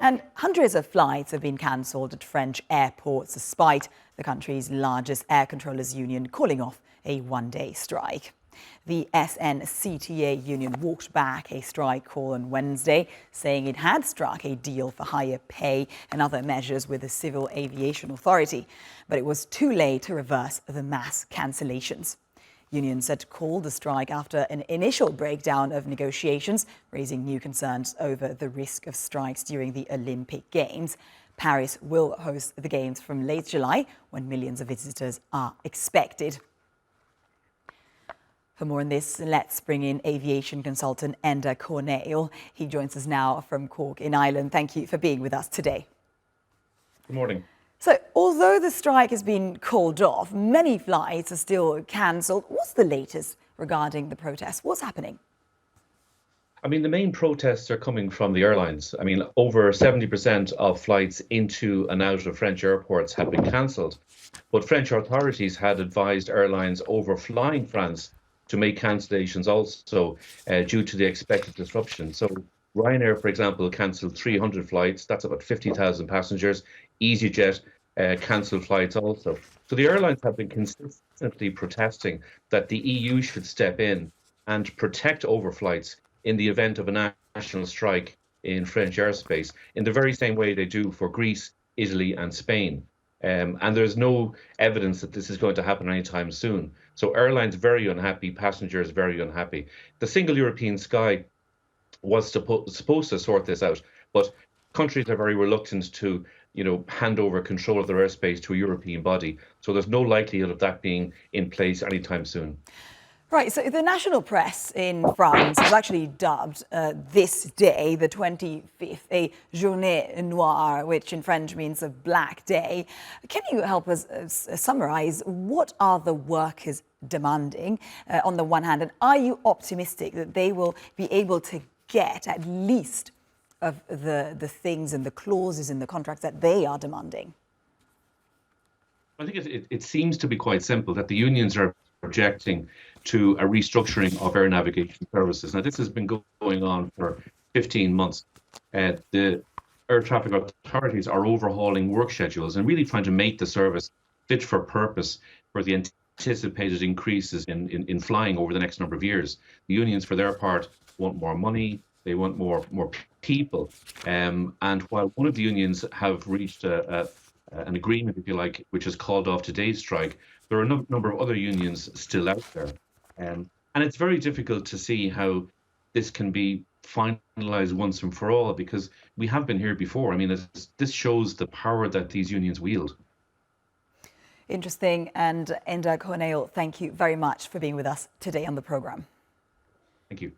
And hundreds of flights have been cancelled at French airports despite the country's largest air controllers union calling off a one-day strike. The SNCTA union walked back a strike call on Wednesday, saying it had struck a deal for higher pay and other measures with the Civil Aviation Authority, but it was too late to reverse the mass cancellations. Unions had called the strike after an initial breakdown of negotiations, raising new concerns over the risk of strikes during the Olympic Games. Paris will host the Games from late July, when millions of visitors are expected. For more on this, let's bring in aviation consultant Enda Corneille. He joins us now from Cork in Ireland. Thank you for being with us today. Good morning. So, although the strike has been called off, many flights are still cancelled. What's the latest regarding the protests? What's happening? I mean, the main protests are coming from the airlines. I mean, over 70% of flights into and out of French airports have been cancelled. But French authorities had advised airlines overflying France to make cancellations also due to the expected disruption. So Ryanair, for example, cancelled 300 flights. That's about 50,000 passengers. EasyJet cancelled flights also. So the airlines have been consistently protesting that the EU should step in and protect overflights in the event of a national strike in French airspace, in the very same way they do for Greece, Italy and Spain. And there's no evidence that this is going to happen anytime soon. So airlines very unhappy, passengers very unhappy. The single European sky was supposed to sort this out, but countries are very reluctant to, hand over control of their airspace to a European body. So there's no likelihood of that being in place anytime soon. Right, so the national press in France has actually dubbed this day, the 25th, a journée noire, which in French means a black day. Can you help us summarise what are the workers demanding on the one hand, and are you optimistic that they will be able to get at least of the things and the clauses in the contracts that they are demanding? I think it seems to be quite simple that the unions are objecting to a restructuring of air navigation services. Now, this has been going on for 15 months. The air traffic authorities are overhauling work schedules and really trying to make the service fit for purpose for the anticipated increases in flying over the next number of years. The unions, for their part, want more money. They want more people. And while one of the unions have reached an agreement, if you like, which has called off today's strike, there are a number of other unions still out there. And it's very difficult to see how this can be finalised once and for all, because we have been here before. I mean, this shows the power that these unions wield. Interesting. And Enda Corneille, thank you very much for being with us today on the programme. Thank you.